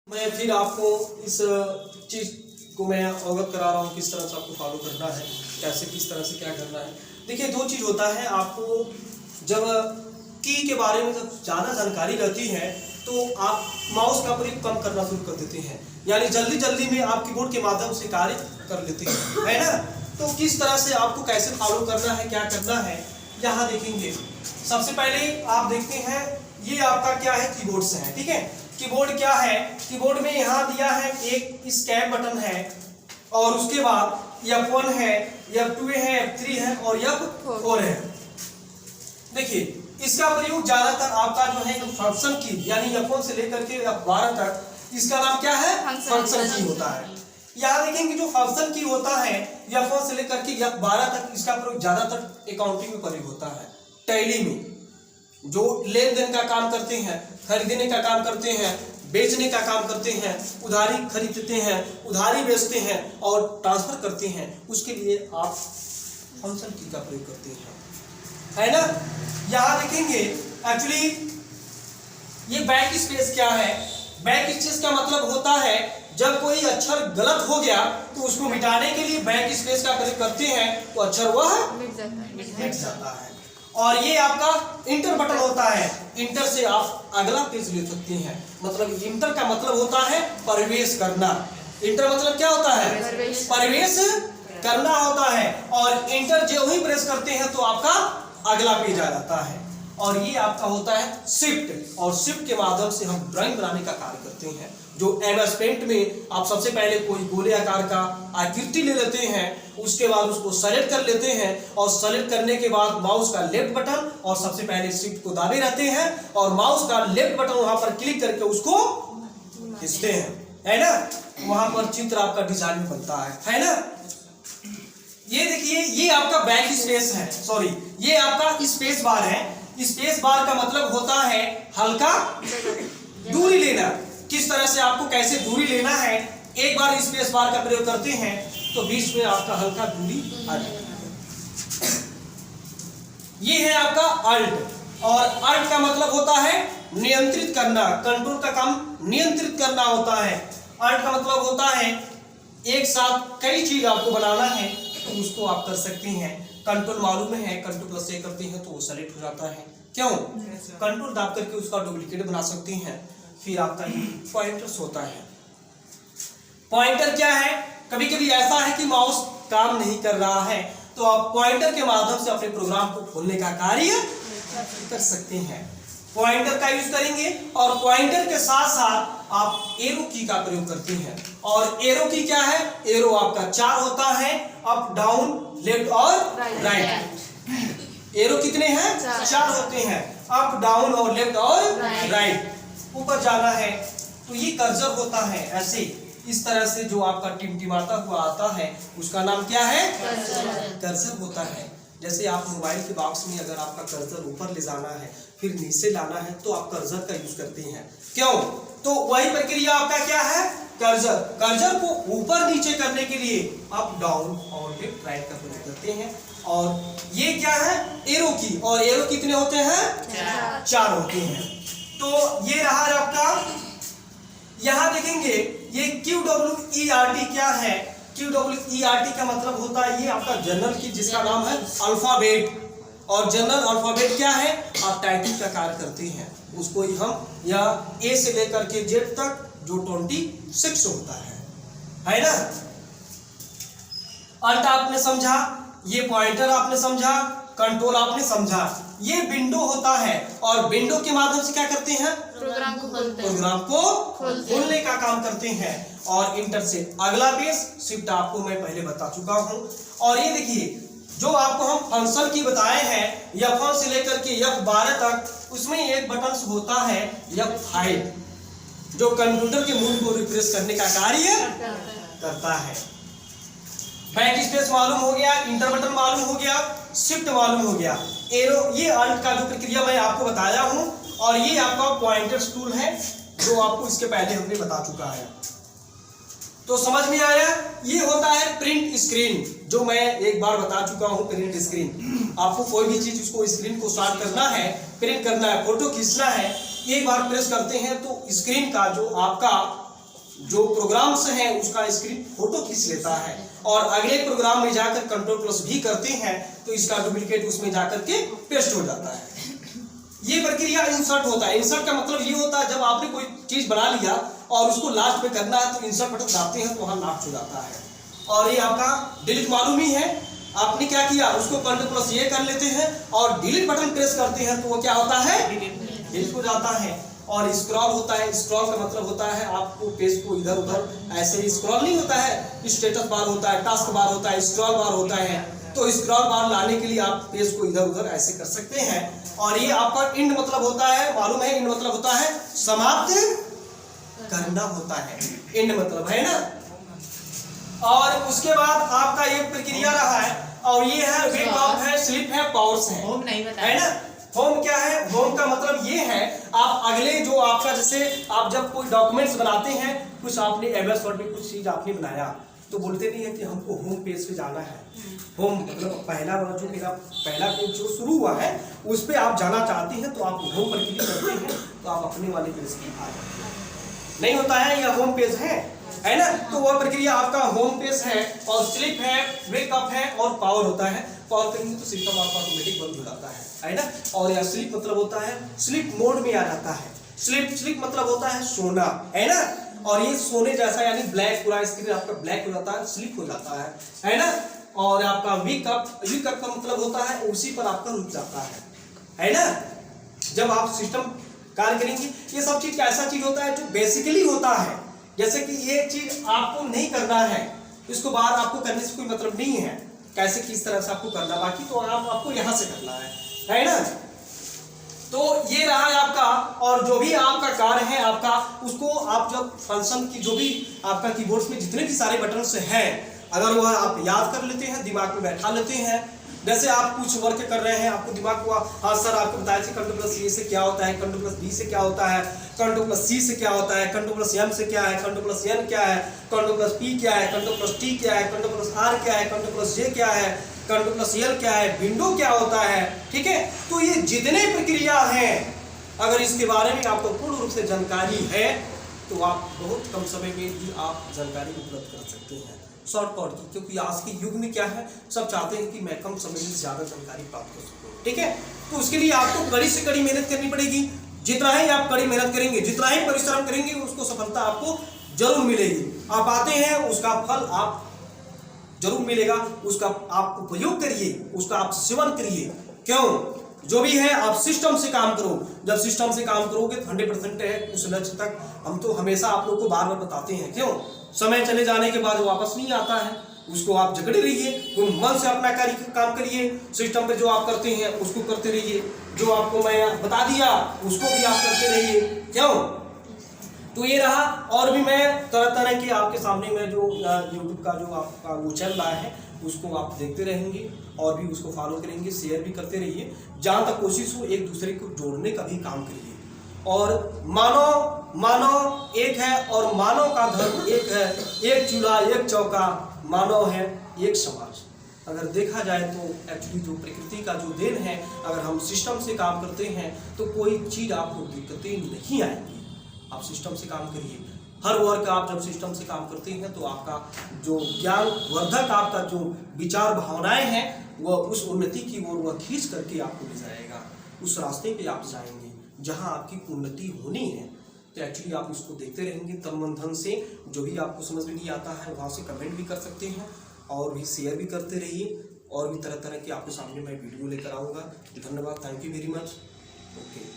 मैं फिर आपको इस चीज़ को मैं अवगत करा रहा हूँ किस तरह से आपको फॉलो करना है, कैसे किस तरह से क्या करना है। देखिए दो चीज़ होता है, आपको जब की के बारे में जब ज़्यादा जानकारी रहती है तो आप माउस का प्रयोग कम करना शुरू कर देते हैं, यानी जल्दी जल्दी में आप कीबोर्ड के माध्यम से कार्य कर लेते हैं, है ना। तो किस तरह से आपको कैसे फॉलो करना है, क्या करना है, यहाँ देखेंगे। सबसे पहले आप देखते हैं ये आपका क्या है, कीबोर्ड से है, ठीक है। कीबोर्ड क्या है, कीबोर्ड में यहाँ दिया है एक स्कैप बटन है और उसके बाद F1 है, F2 है, F3 है और F4 है। देखिए इसका प्रयोग ज्यादातर आपका जो है फंक्शन की, यानी F1 से लेकर के F12 तक, इसका नाम क्या है, फंक्शन की होता है। यहाँ देखेंगे जो फंक्शन की होता है F1 से लेकर के F12 तक, इसका प्रयोग ज्यादातर अकाउंटिंग में प्रयोग होता है। टैली में जो लेन देन का काम करते हैं, खरीदने का काम करते हैं, बेचने का काम करते हैं, उधारी खरीदते हैं, उधारी बेचते हैं और ट्रांसफर करते हैं, उसके लिए आप फंक्शन की का प्रयोग करते हैं, है ना। यहाँ देखेंगे एक्चुअली ये बैक स्पेस क्या है। बैक स्पेस का मतलब होता है जब कोई अक्षर गलत हो गया तो उसको मिटाने के लिए बैक स्पेस का प्रयोग करते हैं तो अक्षर वह मिट जाता है। और ये आपका इंटर बटन होता है, इंटर से आप अगला पेज ले सकते हैं। मतलब इंटर का मतलब होता है प्रवेश करना। इंटर मतलब क्या होता है, प्रवेश करना होता है। और इंटर जो ही प्रेस करते हैं तो आपका अगला पेज आ जाता है। और ये आपका होता है शिफ्ट, और शिफ्ट के माध्यम से हम ड्राइंग बनाने का कार्य करते हैं। जो MS पेंट में आप सबसे पहले कोई गोले आकार का आकृति ले लेते हैं, उसके बाद उसको सेलेक्ट कर लेते हैं और सेलेक्ट करने के बाद माउस का लेफ्ट बटन और सबसे पहले शिफ्ट को दाबे रहते हैं और माउस का लेफ्ट बटन वहां पर क्लिक करके उसको खींचते हैं, है ना। वहां पर चित्र आपका डिजाइन बनता है ना। ये देखिए ये आपका बैक स्पेस है, सॉरी ये आपका स्पेस बार है। स्पेस बार का मतलब होता है हल्का दूरी लेना। किस तरह से आपको कैसे दूरी लेना है, एक बार स्पेस बार का प्रयोग करते हैं तो बीच में आपका हल्का दूरी आ जाता है। ये है आपका अल्ट, और अल्ट का मतलब होता है नियंत्रित करना, कंट्रोल का काम नियंत्रित करना होता है। अल्ट का मतलब होता है एक साथ कई चीज आपको बनाना है तो उसको आप कर सकते हैं। कंट्रोल मालूम है, कंट्रोल प्लस ए करते हैं तो वो सेलेक्ट हो जाता है। क्यों, कंट्रोल दाब करके उसका डुप्लीकेट बना सकते हैं। फिर आपका ये पॉइंटर्स होता है। पॉइंटर क्या है, कभी कभी ऐसा है कि माउस काम नहीं कर रहा है तो आप पॉइंटर के माध्यम से अपने प्रोग्राम को खोलने का कार्य कर सकते हैं। पॉइंटर का यूज करेंगे और पॉइंटर के साथ साथ आप एरो की का प्रयोग करते हैं। और एरो की क्या है, एरो आपका 4 होता है, अप डाउन लेफ्ट और राइट। एरो कितने हैं, 4 होते हैं, अप डाउन और लेफ्ट और राइट। ऊपर जाना है तो ये कर्सर होता है, ऐसे इस तरह से जो आपका टिमटिमाता हुआ आता है उसका नाम क्या है, कर्सर होता है। जैसे आप मोबाइल के बॉक्स में अगर आपका कर्सर ऊपर ले जाना है फिर नीचे लाना है तो आप कर्सर का यूज करते हैं। क्यों, तो वही प्रक्रिया आपका क्या है, कर्सर। कर्सर को ऊपर नीचे करने के लिए अप डाउन और लेफ्ट राइट का प्रयोग करते हैं। और ये क्या है, एरो की, और एरो कितने होते हैं, 4 होते हैं। तो ये रहा आपका। यहां देखेंगे ये QWERT क्या है। QWERT का मतलब होता है ये आपका जनरल की, जिसका नाम है अल्फाबेट। और जनरल अल्फाबेट क्या है, आप टाइपिंग का कार्य करते हैं उसको ही हम, या A से लेकर के Z तक जो 26 होता है ना। अल्ट आपने समझा, ये पॉइंटर आपने समझा, कंट्रोल आपने समझा। ये विंडो होता है और विंडो के माध्यम से क्या करते हैं, प्रोग्राम को खोलने का काम करते हैं। और इंटर से अगला पेज, शिफ्ट आपको मैं पहले बता चुका हूं। और ये देखिए जो आपको हम फंक्शन की बताए हैं F1 से लेकर के F12 तक, उसमें एक बटन होता है F5 जो कंप्यूटर के मूड को रिफ्रेश करने का कार्य करता है। बैक स्पेस मालूम हो गया, इंटर बटन मालूम हो गया, शिफ्ट मालूम हो गया, एरो, ये अल्ट का जो प्रक्रिया मैं आपको बताया हूं। और ये आपका पॉइंटर्स टूल है जो आपको इसके पहले हमने बता चुका है। तो समझ में आया। ये होता है प्रिंट स्क्रीन, जो मैं एक बार बता चुका हूं। प्रिंट स्क्रीन, आपको कोई भी चीज उसको स्क्रीन को शॉर्ट करना है, प्रिंट करना है, फोटो खींचना है, एक बार प्रेस करते हैं तो स्क्रीन का जो आपका जो प्रोग्राम्स हैं उसका स्क्रीन फोटो खींच लेता है और अगले प्रोग्राम में जाकर Ctrl+V करते हैं तो इसका डुप्लीकेट उसमें जाकर के पेस्ट हो जाता है। ये प्रक्रिया इंसर्ट होता है। इंसर्ट का मतलब ये होता है जब आपने कोई चीज बना लिया और उसको लास्ट में करना है तो इंसर्ट बटन दबाते हैं तो वहां लास्ट हो जाता है। और ये आपका डिलीट मालूम ही है, आपने क्या किया उसको Ctrl+A कर लेते हैं और डिलीट बटन प्रेस करते हैं तो वो क्या होता है, डिलीट हो जाता है। और स्क्रॉल होता है, स्क्रॉल का मतलब होता है आपको पेज को इधर उधर ऐसे स्क्रॉल नहीं होता है, स्टेटस बार होता है, टास्क बार होता है, स्क्रॉल बार होता है, तो स्क्रॉल बार लाने के लिए आप पेज को इधर उधर ऐसे कर सकते हैं। और ये आपका इंड मतलब होता है, मालूम है इंड मतलब होता है समाप्त करना होता है, इंड मतलब है ना। और उसके बाद आपका ये प्रक्रिया रहा है और ये है वेक अप है, स्लीप है, पावर्स है, होम नहीं बताया है ना। होम क्या है, होम का मतलब ये है आप अगले जो आपका जैसे आप जब कोई डॉक्यूमेंट्स बनाते हैं, कुछ आपने MS वर्ड में कुछ चीज आपने बनाया तो बोलते नहीं है कि हमको होम पेज पे जाना है। होम मतलब पहला जो मेरा पहला पेज जो शुरू हुआ है उस पे आप जाना चाहते हैं तो आप होम पर क्लिक करते हैं तो आप अपने वाले पेज पे आ जाते हैं। नहीं होता है यह होम पेज है ना। तो वह प्रक्रिया आपका होम पेज है और स्लिप है, वेकअप है और पावर होता है। पावर करेंगे तो सिस्टम आपका ऑटोमेटिक बंद हो जाता है ना। और यह स्लिप मतलब होता है स्लिप मोड में आ जाता है। स्लिप मतलब होता है सोना, है ना। और ये सोने जैसा यानी ब्लैक, पूरा स्क्रीन आपका ब्लैक हो जाता है, स्लिप हो जाता है ना। और आपका विकअप का मतलब होता है उसी पर आपका रुक जाता है ना। जब आप सिस्टम कार्य करेंगे, ये सब चीज कैसा चीज होता है जो बेसिकली होता है। जैसे कि ये चीज आपको नहीं करना है, इसको बाहर आपको करने से कोई मतलब नहीं है, कैसे किस तरह से आपको करना, बाकी तो आपको यहां से करना है ना। तो ये रहा है आपका। और जो भी आपका कार्य है आपका, उसको आप जब फंक्शन की जो भी आपका कीबोर्ड्स में जितने भी सारे बटन्स हैं, अगर वह आप याद कर लेते हैं, दिमाग में बैठा लेते हैं, जैसे आप कुछ वर्क कर रहे हैं, आपको दिमाग को हाँ सर आपको बताया कि Ctrl+A से क्या होता है, Ctrl+B से क्या होता है, Ctrl+C से क्या होता है, Ctrl+M से क्या है, Ctrl+N क्या है, Ctrl+P क्या है, Ctrl+T क्या है, Ctrl+R क्या है, Ctrl+J क्या है, Ctrl+L क्या है, विंडो क्या होता है, ठीक है। तो ये जितने प्रक्रिया हैं, अगर इसके बारे में आपको पूर्ण रूप से जानकारी है तो आप बहुत कम समय में भी आप जानकारी उपलब्ध कर सकते हैं शॉर्टकट की। क्योंकि आज के युग में क्या है, सब चाहते हैं कि मैं कम समय में ज्यादा जानकारी प्राप्त कर सकूं, ठीक है। तो उसके लिए आपको कड़ी से कड़ी मेहनत करनी पड़ेगी। जितना ही आप कड़ी मेहनत करेंगे, जितना ही परिश्रम करेंगे, उसको सफलता आपको जरूर मिलेगी। आप आते हैं, उसका फल आप जरूर मिलेगा, उसका आप उपयोग करिए, उसका आप सेवन करिए। क्यों, जो भी है आप सिस्टम से काम करो। जब सिस्टम से काम करोगे तो 100% है उस लक्ष्य तक। हम तो हमेशा आप लोग को बार बार बताते हैं, क्यों, समय चले जाने के बाद वापस नहीं आता है, उसको आप जकड़े रहिए, मन से अपना काम करिए। सिस्टम पे जो आप करते हैं उसको करते रहिए, जो आपको मैं बता दिया उसको भी आप करते रहिए, क्यों। तो ये रहा। और भी मैं तरह तरह के आपके सामने में जो YouTube का जो आपका वो चल रहा है उसको आप देखते रहेंगे और भी उसको फॉलो करेंगे, शेयर भी करते रहिए। जहाँ तक कोशिश हो एक दूसरे को जोड़ने का भी काम करिए। और मानव एक है और मानव का धर्म एक है, एक चूल्हा एक चौका, मानव है एक समाज। अगर देखा जाए तो एक्चुअली जो प्रकृति का जो देन है, अगर हम सिस्टम से काम करते हैं तो कोई चीज़ आपको दिक्कतें नहीं आएंगी। आप सिस्टम से काम करिए। हर वर्ग आप जब सिस्टम से काम करते हैं तो आपका जो ज्ञान वर्धक आपका जो विचार भावनाएं हैं वह उस उन्नति की ओर वह खींच करके आपको ले जाएगा। उस रास्ते पे आप जाएंगे जहां आपकी उन्नति होनी है। तो एक्चुअली आप इसको देखते रहेंगे तन मन धन से। जो भी आपको समझ में नहीं आता है वहाँ से कमेंट भी कर सकते हैं और भी शेयर भी करते रहिए। और भी तरह तरह के आपके सामने मैं वीडियो लेकर आऊँगा। धन्यवाद, thank you very much. Okay.